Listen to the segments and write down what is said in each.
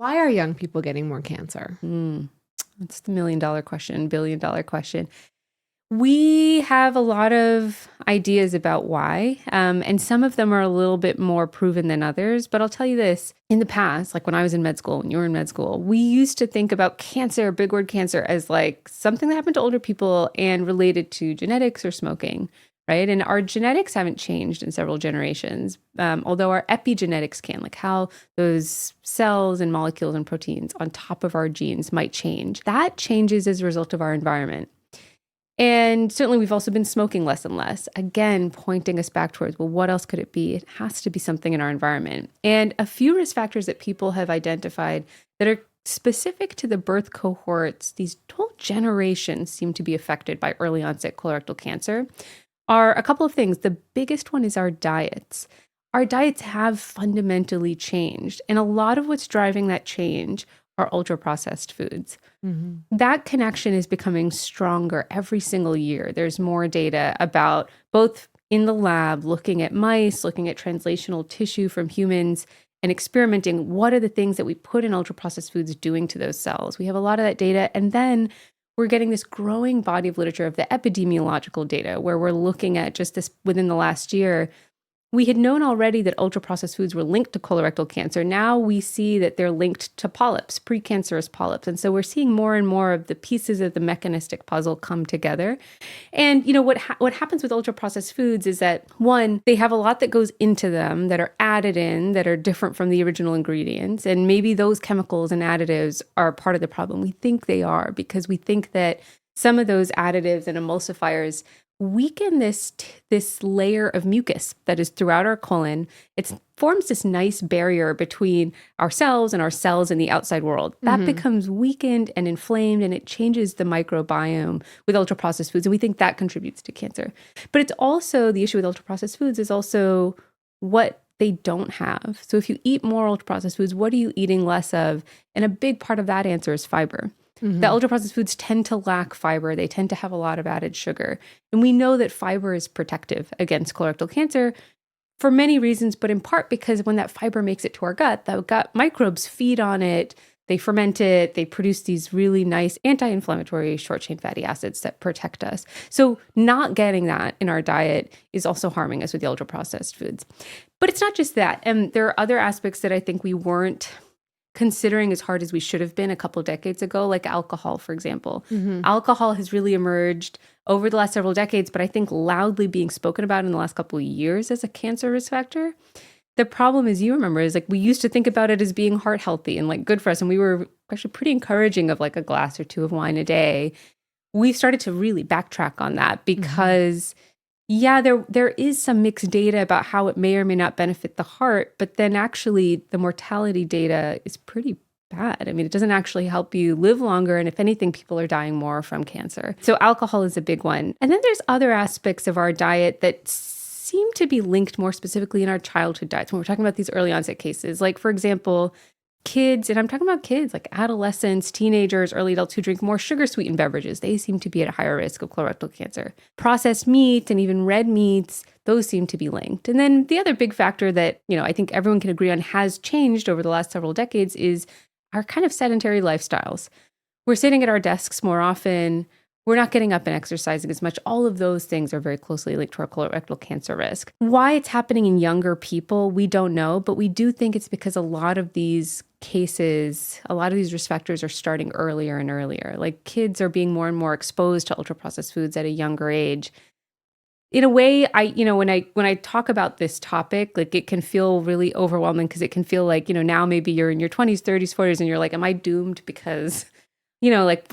Why are young people getting more cancer? That's the million-dollar question, billion-dollar question. We have a lot of ideas about why, and some of them are a little bit more proven than others. But I'll tell you this, in the past, like when I was in med school, when you were in med school, we used to think about cancer, big word cancer, as like something that happened to older people and related to genetics or smoking, right? And our genetics haven't changed in several generations, although our epigenetics can, like how those cells and molecules and proteins on top of our genes might change. That changes as a result of our environment. And certainly we've also been smoking less and less, again, pointing us back towards, well, what else could it be? It has to be something in our environment. And a few risk factors that people have identified that are specific to the birth cohorts, these whole generations seem to be affected by early onset colorectal cancer, are a couple of things. The biggest one is our diets. Our diets have fundamentally changed. And a lot of what's driving that change are ultra-processed foods. That connection is becoming stronger every single year. There's more data about both in the lab, looking at mice, looking at translational tissue from humans, and experimenting what are the things that we put in ultra-processed foods doing to those cells. We have a lot of that data. And then we're getting this growing body of literature of the epidemiological data where we're looking at just this within the last year. We had known already that ultra-processed foods were linked to colorectal cancer. Now we see that they're linked to polyps, precancerous polyps. And so we're seeing more and more of the pieces of the mechanistic puzzle come together. And you know what happens with ultra-processed foods is that, one, they have a lot that goes into them that are added in that are different from the original ingredients. And maybe those chemicals and additives are part of the problem. We think they are because we think that some of those additives and emulsifiers weaken this layer of mucus that is throughout our colon. It forms this nice barrier between ourselves and our cells in the outside world. That becomes weakened and inflamed, and it changes the microbiome with ultra-processed foods. And we think that contributes to cancer. But it's also, the issue with ultra-processed foods is also what they don't have. So if you eat more ultra-processed foods, what are you eating less of? And a big part of that answer is fiber. The ultra-processed foods tend to lack fiber. They tend to have a lot of added sugar. And we know that fiber is protective against colorectal cancer for many reasons, but in part because when that fiber makes it to our gut, the gut microbes feed on it, they ferment it, they produce these really nice anti-inflammatory short-chain fatty acids that protect us. So not getting that in our diet is also harming us with the ultra-processed foods. But it's not just that. And there are other aspects that I think we weren't considering as hard as we should have been a couple of decades ago, like alcohol, for example. Alcohol has really emerged over the last several decades, but I think loudly being spoken about in the last couple of years as a cancer risk factor. The problem, as you remember, is like we used to think about it as being heart healthy and like good for us. And we were actually pretty encouraging of like a glass or two of wine a day. We've started to really backtrack on that because yeah, there is some mixed data about how it may or may not benefit the heart, but then actually the mortality data is pretty bad. I mean, it doesn't actually help you live longer. And if anything, people are dying more from cancer. So alcohol is a big one. And then there's other aspects of our diet that seem to be linked more specifically in our childhood diets when we're talking about these early onset cases. Like, for example, kids, and I'm talking about kids like adolescents, teenagers, early adults who drink more sugar sweetened beverages, they seem to be at a higher risk of colorectal cancer. Processed meat and even red meats, those seem to be linked. And then the other big factor that, you know, I think everyone can agree on has changed over the last several decades is our kind of sedentary lifestyles. We're sitting at our desks more often. We're not getting up and exercising as much. All of those things are very closely linked to our colorectal cancer risk. Why it's happening in younger people, we don't know, but we do think it's because a lot of these cases, a lot of these risk factors are starting earlier and earlier. Like kids are being more and more exposed to ultra-processed foods at a younger age. In a way, when I talk about this topic, like it can feel really overwhelming because it can feel like, you know, now maybe you're in your 20s, 30s, 40s, and you're like, am I doomed because, you know, like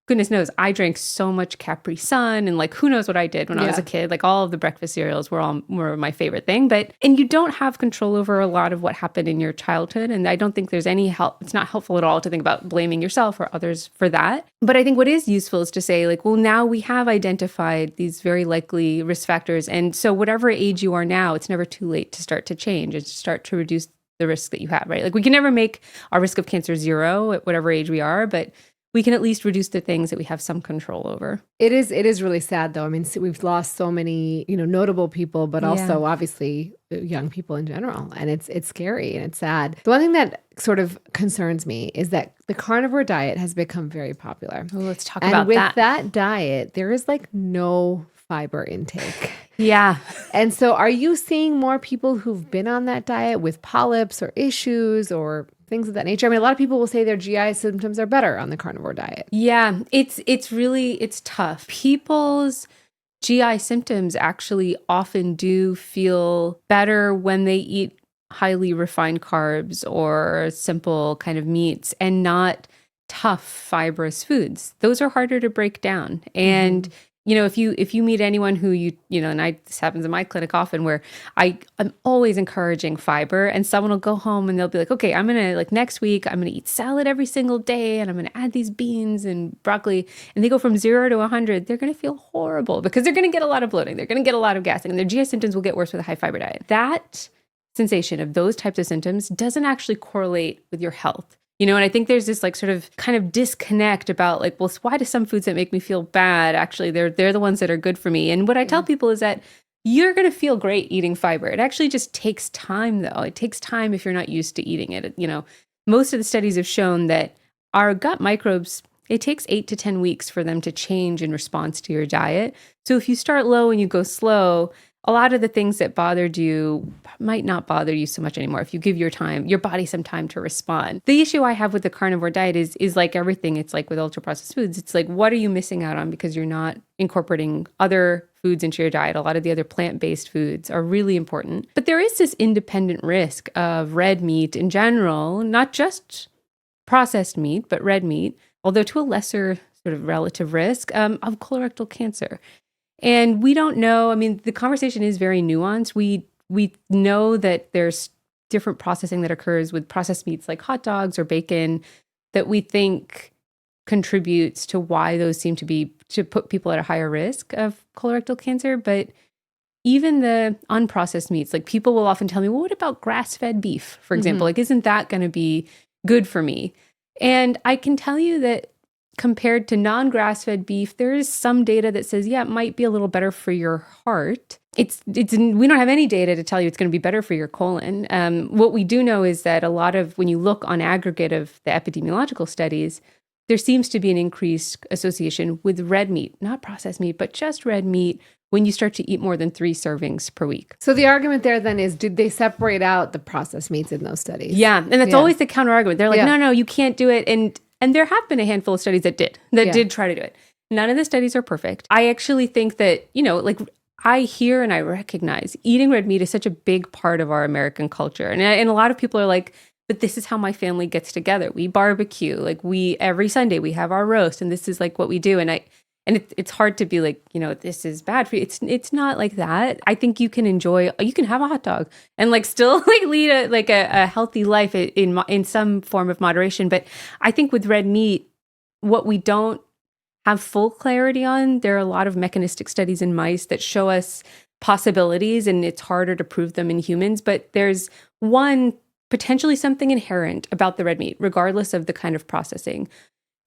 goodness knows, I drank so much Capri Sun and like, who knows what I did when I was a kid. Like all of the breakfast cereals were my favorite thing. And you don't have control over a lot of what happened in your childhood. And I don't think there's any help. It's not helpful at all to think about blaming yourself or others for that. But I think what is useful is to say like, well, now we have identified these very likely risk factors. And so whatever age you are now, it's never too late to start to change and to start to reduce the risk that you have, right? Like we can never make our risk of cancer zero at whatever age we are, but we can at least reduce the things that we have some control over. It is really sad though. I mean, we've lost so many, notable people, but also obviously young people in general. And it's scary and it's sad. The one thing that sort of concerns me is that the carnivore diet has become very popular. Oh, let's talk and about with that. that diet, there is like no fiber intake. Yeah. And so are you seeing more people who've been on that diet with polyps or issues or things of that nature? I mean, a lot of people will say their GI symptoms are better on the carnivore diet. Yeah, it's tough. People's GI symptoms actually often do feel better when they eat highly refined carbs or simple kind of meats and not tough fibrous foods. Those are harder to break down. And if you meet anyone who this happens in my clinic often where I'm always encouraging fiber, and someone will go home and they'll be like, okay, I'm going to next week, I'm going to eat salad every single day and I'm going to add these beans and broccoli, and they go from 0 to 100, they're going to feel horrible because they're going to get a lot of bloating. They're going to get a lot of gassing and their GI symptoms will get worse with a high fiber diet. That sensation of those types of symptoms doesn't actually correlate with your health. And I think there's this sort of kind of disconnect about well, why do some foods that make me feel bad, actually, they're the ones that are good for me. And what I tell people is that you're going to feel great eating fiber. It actually just takes time, though. It takes time if you're not used to eating it. Most of the studies have shown that our gut microbes, it takes 8 to 10 weeks for them to change in response to your diet. So if you start low and you go slow, a lot of the things that bothered you might not bother you so much anymore if you give your body some time to respond. The issue I have with the carnivore diet is like everything. It's like with ultra processed foods. It's like, what are you missing out on because you're not incorporating other foods into your diet? A lot of the other plant-based foods are really important. But there is this independent risk of red meat in general, not just processed meat, but red meat, although to a lesser sort of relative risk of colorectal cancer. And we don't know, I mean, the conversation is very nuanced. We know that there's different processing that occurs with processed meats like hot dogs or bacon that we think contributes to why those seem to put people at a higher risk of colorectal cancer. But even the unprocessed meats, people will often tell me, well, what about grass-fed beef, for example? Isn't that going to be good for me? And I can tell you that compared to non-grass-fed beef, there is some data that says, yeah, it might be a little better for your heart. We don't have any data to tell you it's going to be better for your colon. What we do know is that when you look on aggregate of the epidemiological studies, there seems to be an increased association with red meat, not processed meat, but just red meat when you start to eat more than 3 servings per week. So the argument there then is, did they separate out the processed meats in those studies? Yeah, and that's always the counter argument. They're like, no, you can't do it. And there have been a handful of studies that did try to do it. None of the studies are perfect. I actually think that, I hear and I recognize eating red meat is such a big part of our American culture. And a lot of people are like, but this is how my family gets together. We barbecue. Every Sunday we have our roast and this is what we do. And it's hard to be like, this is bad for you. It's not like that. I think you can have a hot dog and still lead a healthy life in some form of moderation. But I think with red meat, what we don't have full clarity on, there are a lot of mechanistic studies in mice that show us possibilities, and it's harder to prove them in humans. But there's potentially something inherent about the red meat, regardless of the kind of processing.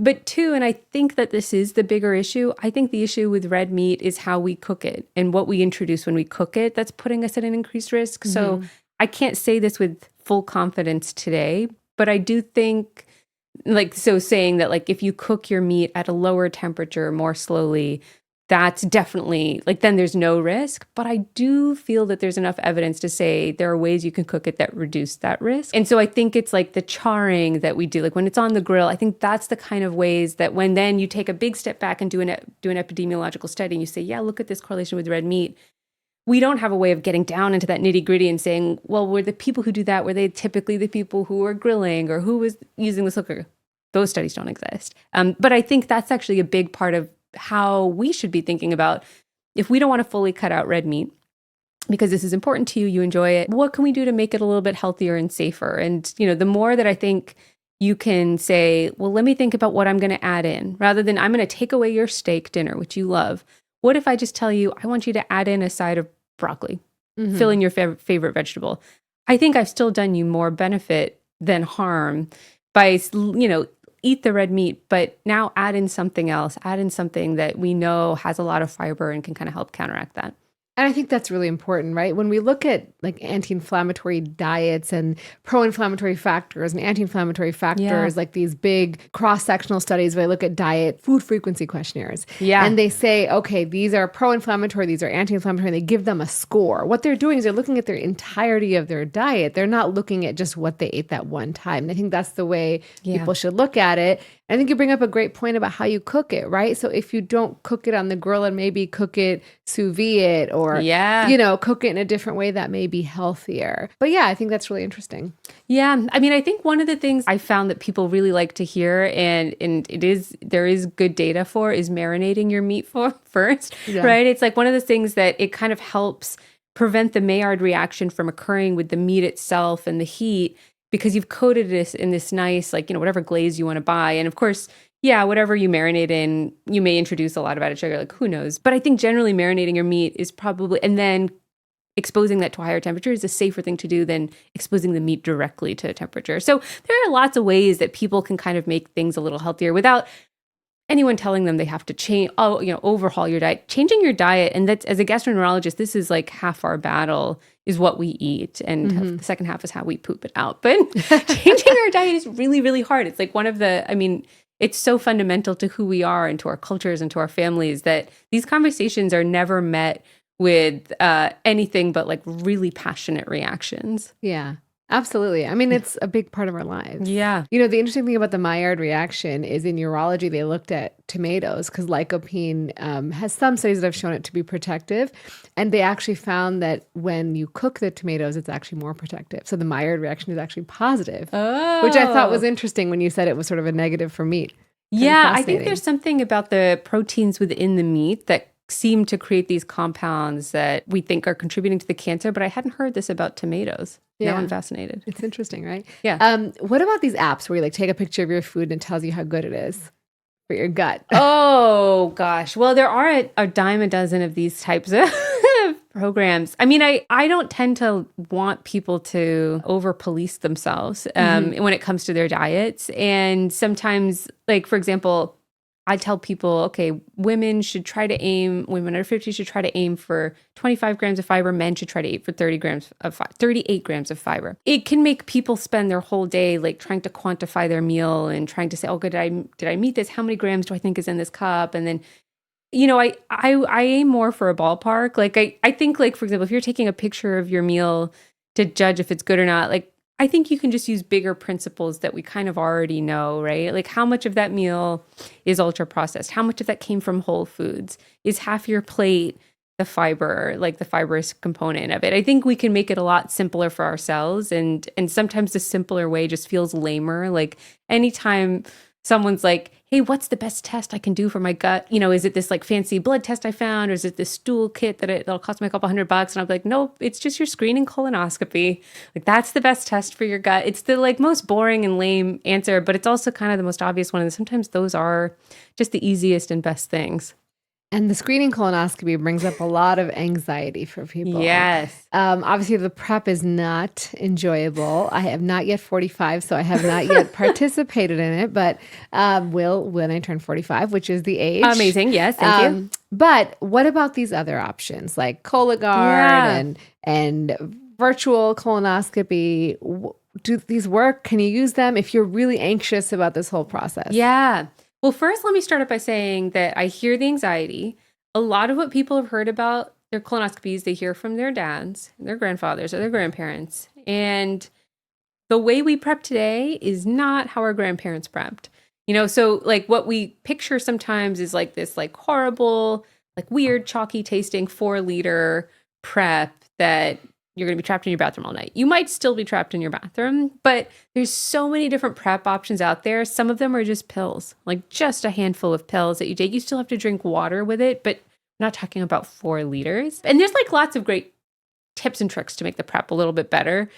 But 2, and I think that this is the bigger issue, I think the issue with red meat is how we cook it and what we introduce when we cook it that's putting us at an increased risk. So I can't say this with full confidence today, but I do think, saying that if you cook your meat at a lower temperature more slowly, that's definitely, then there's no risk. But I do feel that there's enough evidence to say there are ways you can cook it that reduce that risk. And so I think it's the charring that we do, when it's on the grill, I think that's the kind of ways that when then you take a big step back and do an epidemiological study and you say, yeah, look at this correlation with red meat. We don't have a way of getting down into that nitty gritty and saying, well, were the people who do that, were they typically the people who were grilling or who was using the cooker? Those studies don't exist. But I think that's actually a big part of how we should be thinking about, if we don't want to fully cut out red meat, because this is important to you, you enjoy it, what can we do to make it a little bit healthier and safer? And, the more that I think you can say, well, let me think about what I'm going to add in, rather than I'm going to take away your steak dinner, which you love. What if I just tell you, I want you to add in a side of broccoli, fill in your favorite vegetable? I think I've still done you more benefit than harm by, eat the red meat, but now add in something else, add in something that we know has a lot of fiber and can kind of help counteract that. And I think that's really important, right? When we look at like anti-inflammatory diets and pro-inflammatory factors and anti-inflammatory factors, like these big cross-sectional studies where they look at diet food frequency questionnaires. Yeah. And they say, okay, these are pro-inflammatory, these are anti-inflammatory, and they give them a score. What they're doing is they're looking at their entirety of their diet. They're not looking at just what they ate that one time. And I think that's the way people should look at it. I think you bring up a great point about how you cook it, right? So if you don't cook it on the grill and maybe cook it, sous vide it, or, cook it in a different way that may be healthier. But yeah, I think that's really interesting. Yeah. I mean, I think one of the things I found that people really like to hear, and there is good data for, is marinating your meat first, right? It's like one of the things that it kind of helps prevent the Maillard reaction from occurring with the meat itself and the heat, because you've coated this in this nice, whatever glaze you want to buy. And of course, whatever you marinate in, you may introduce a lot of added sugar, like who knows? But I think generally marinating your meat is probably, and then exposing that to a higher temperature is a safer thing to do than exposing the meat directly to a temperature. So there are lots of ways that people can kind of make things a little healthier without anyone telling them they have to change, overhaul your diet. Changing your diet, and that's, as a gastroenterologist, this is like half our battle, is what we eat, and the second half is how we poop it out. But changing our diet is really, really hard. It's like it's so fundamental to who we are and to our cultures and to our families that these conversations are never met with anything but like really passionate reactions. Yeah. Absolutely. I mean, it's a big part of our lives. Yeah. The interesting thing about the Maillard reaction is in urology, they looked at tomatoes because lycopene has some studies that have shown it to be protective. And they actually found that when you cook the tomatoes, it's actually more protective. So the Maillard reaction is actually positive, which I thought was interesting when you said it was sort of a negative for meat. Yeah, I think there's something about the proteins within the meat that seem to create these compounds that we think are contributing to the cancer, but I hadn't heard this about tomatoes. Yeah. Now I'm fascinated. It's interesting, right? Yeah. What about these apps where you take a picture of your food and it tells you how good it is for your gut? Oh, gosh. Well, there are a dime a dozen of these types of programs. I mean, I don't tend to want people to over police themselves when it comes to their diets. And sometimes, for example, I tell people, okay, women under 50 should try to aim for 25 grams of fiber. Men should try to aim for 38 grams of fiber. It can make people spend their whole day trying to quantify their meal and trying to say, oh, did I meet this? How many grams do I think is in this cup? And then, I aim more for a ballpark. I think, for example, if you're taking a picture of your meal to judge if it's good or not, I think you can just use bigger principles that we kind of already know, right? How much of that meal is ultra processed? How much of that came from whole foods? Is half your plate the fiber, the fibrous component of it? I think we can make it a lot simpler for ourselves. And sometimes the simpler way just feels lamer. Anytime someone's like, hey, what's the best test I can do for my gut? Is it this fancy blood test I found? Or is it this stool kit that'll cost me a couple $100? And I'll be like, nope, it's just your screening colonoscopy. That's the best test for your gut. It's the most boring and lame answer, but it's also kind of the most obvious one. And sometimes those are just the easiest and best things. And the screening colonoscopy brings up a lot of anxiety for people. Yes. Obviously, the prep is not enjoyable. I have not yet 45, so I have not yet participated in it, but will when I turn 45, which is the age. Amazing. Yes. Thank you. But what about these other options like Cologuard and virtual colonoscopy? Do these work? Can you use them if you're really anxious about this whole process? Yeah. Well, first, let me start up by saying that I hear the anxiety. A lot of what people have heard about their colonoscopies, they hear from their dads, their grandfathers, or their grandparents. And the way we prep today is not how our grandparents prepped. So what we picture sometimes is this horrible, weird, chalky tasting 4-liter prep that you're going to be trapped in your bathroom all night. You might still be trapped in your bathroom, but there's so many different prep options out there. Some of them are just pills, just a handful of pills that you take. You still have to drink water with it, but I'm not talking about 4 liters. And there's lots of great tips and tricks to make the prep a little bit better.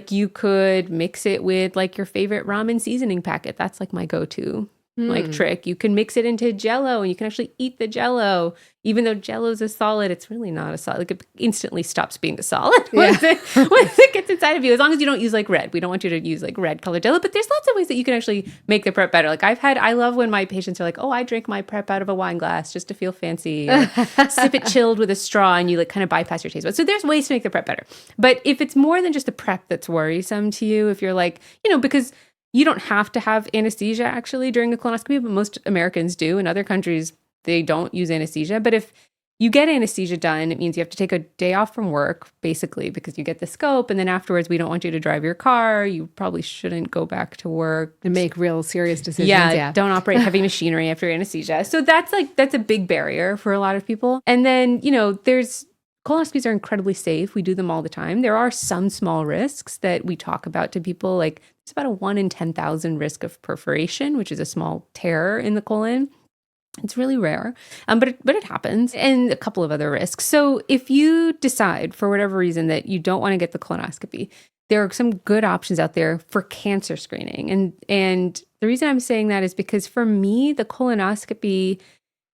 You could mix it with your favorite ramen seasoning packet. That's my go-to like trick. You can mix it into Jell-O and you can actually eat the Jell-O. Even though Jell-O is a solid, it's really not a solid. Like it instantly stops being a solid once it gets inside of you. As long as you don't use like red. We don't want you to use like red colored Jell-O. But there's lots of ways that you can actually make the prep better. Like I love when my patients are like, oh, I drink my prep out of a wine glass just to feel fancy. Or sip it chilled with a straw and you like kind of bypass your taste buds. So there's ways to make the prep better. But if it's more than just the prep that's worrisome to you, if you're like, because you don't have to have anesthesia actually during a colonoscopy, but most Americans do. In other countries, they don't use anesthesia. But if you get anesthesia done, it means you have to take a day off from work, basically, because you get the scope. And then afterwards, we don't want you to drive your car. You probably shouldn't go back to work. And make real serious decisions. Yeah, don't operate heavy machinery after anesthesia. So that's a big barrier for a lot of people. And then, colonoscopies are incredibly safe. We do them all the time. There are some small risks that we talk about to people, like it's about a 1 in 10,000 risk of perforation, which is a small tear in the colon. It's really rare, but it happens, and a couple of other risks. So if you decide for whatever reason that you don't want to get the colonoscopy, there are some good options out there for cancer screening. And the reason I'm saying that is because for me, the colonoscopy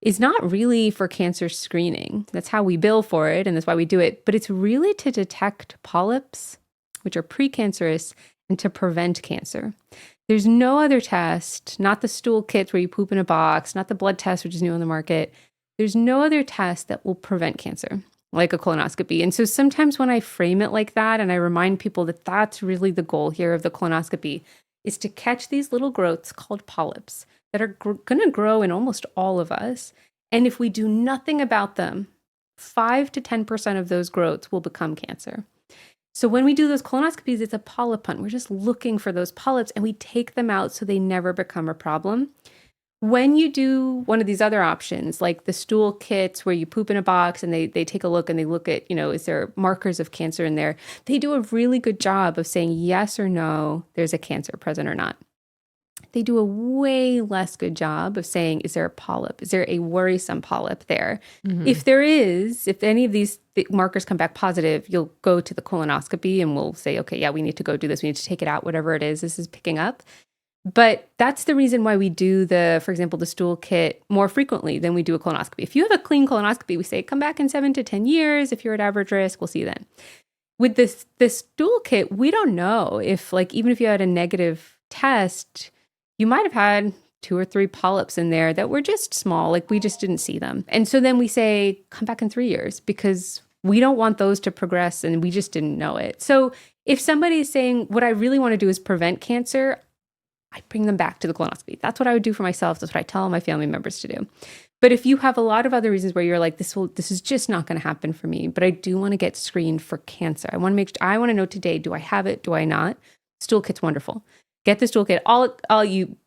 is not really for cancer screening. That's how we bill for it, and that's why we do it. But it's really to detect polyps, which are precancerous, and to prevent cancer. There's no other test, not the stool kits where you poop in a box, not the blood test, which is new on the market. There's no other test that will prevent cancer, like a colonoscopy. And so sometimes when I frame it like that, and I remind people that that's really the goal here of the colonoscopy, is to catch these little growths called polyps that are going to grow in almost all of us. And if we do nothing about them, 5 to 10% of those growths will become cancer. So when we do those colonoscopies, it's a polyp hunt. We're just looking for those polyps and we take them out so they never become a problem. When you do one of these other options, like the stool kits where you poop in a box and they take a look and they look at, is there markers of cancer in there? They do a really good job of saying yes or no, there's a cancer present or not. They do a way less good job of saying, is there a polyp? Is there a worrisome polyp there? Mm-hmm. If there is, if any of these markers come back positive, you'll go to the colonoscopy and we'll say, okay, yeah, we need to go do this. We need to take it out, whatever it is this is picking up. But that's the reason why we do for example, the stool kit more frequently than we do a colonoscopy. If you have a clean colonoscopy, we say, come back in 7 to 10 years. If you're at average risk, we'll see you then. With this stool kit, we don't know if even if you had a negative test, you might have had 2 or 3 polyps in there that were just small, we just didn't see them. And so then we say, come back in 3 years because we don't want those to progress and we just didn't know it. So if somebody is saying, what I really want to do is prevent cancer, I bring them back to the colonoscopy. That's what I would do for myself. That's what I tell my family members to do. But if you have a lot of other reasons where you're like, this is just not going to happen for me, but I do want to get screened for cancer. I want to know today, do I have it? Do I not? Stool kit's wonderful. Get this toolkit.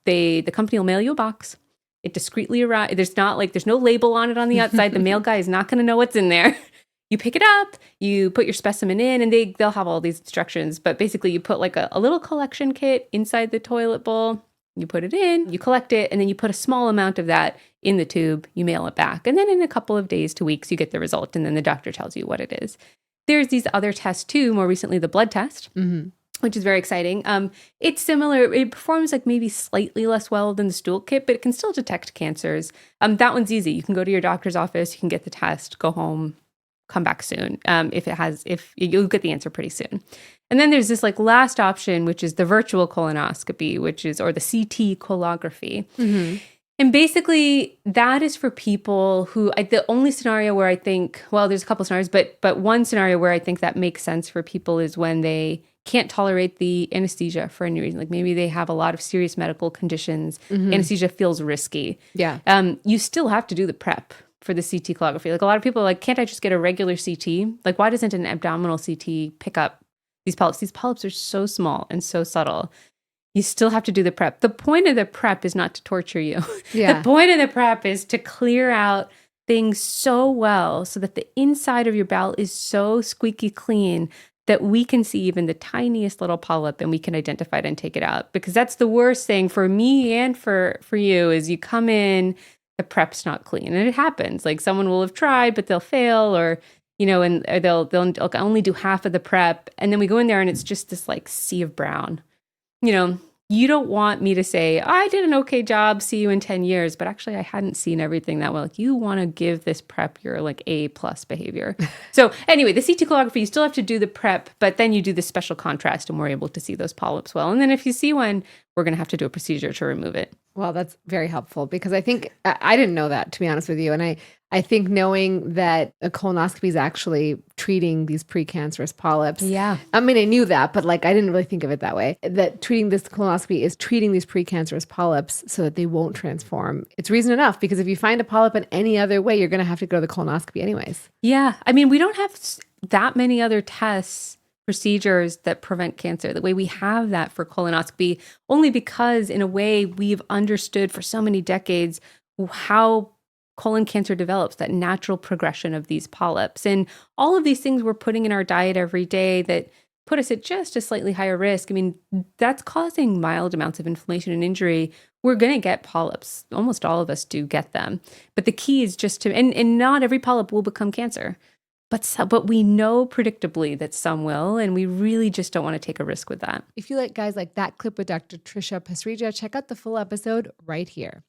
The company will mail you a box. It discreetly arrives. There's no label on it on the outside. The mail guy is not going to know what's in there. You pick it up, you put your specimen in, and they'll have all these instructions. But basically, you put a little collection kit inside the toilet bowl. You put it in, you collect it, and then you put a small amount of that in the tube. You mail it back, and then in a couple of days to weeks, you get the result, and then the doctor tells you what it is. There's these other tests too. More recently, the blood test. Mm-hmm. Which is very exciting. It's similar. It performs maybe slightly less well than the stool kit, but it can still detect cancers. That one's easy. You can go to your doctor's office, you can get the test, go home, come back soon. If you'll get the answer pretty soon. And then there's this last option, which is the virtual colonoscopy, or the CT colography. Mm-hmm. And basically, that is for people who, the only scenario where I think, there's a couple of scenarios, but one scenario where I think that makes sense for people is when they can't tolerate the anesthesia for any reason. Maybe they have a lot of serious medical conditions. Mm-hmm. Anesthesia feels risky. Yeah. You still have to do the prep for the CT colography. A lot of people are like, can't I just get a regular CT? Why doesn't an abdominal CT pick up these polyps? These polyps are so small and so subtle. You still have to do the prep. The point of the prep is not to torture you. Yeah. The point of the prep is to clear out things so well so that the inside of your bowel is so squeaky clean that we can see even the tiniest little polyp and we can identify it and take it out. Because that's the worst thing for me and for you is you come in, the prep's not clean. And it happens. Someone will have tried, but they'll fail or they'll only do half of the prep. And then we go in there and it's just this sea of brown. you don't want me to say, I did an okay job, see you in 10 years, but actually I hadn't seen everything that well. Like, you want to give this prep your like A+ behavior. So anyway, the CT colography, you still have to do the prep, but then you do the special contrast and we're able to see those polyps well. And then if you see one, we're going to have to do a procedure to remove it. Well, that's very helpful because I think I didn't know that, to be honest with you. And I think knowing that a colonoscopy is actually treating these precancerous polyps. Yeah. I mean, I knew that, but like I didn't really think of it that way. That treating this colonoscopy is treating these precancerous polyps so that they won't transform. It's reason enough because if you find a polyp in any other way, you're going to have to go to the colonoscopy anyways. Yeah. I mean, we don't have that many other tests, procedures that prevent cancer. The way we have that for colonoscopy, only because in a way we've understood for so many decades how colon cancer develops, that natural progression of these polyps. And all of these things we're putting in our diet every day that put us at just a slightly higher risk. I mean, that's causing mild amounts of inflammation and injury. We're going to get polyps. Almost all of us do get them. But the key is just to, and not every polyp will become cancer. But we know predictably that some will, and we really just don't want to take a risk with that. If you like guys like that clip with Dr. Trisha Pasricha, check out the full episode right here.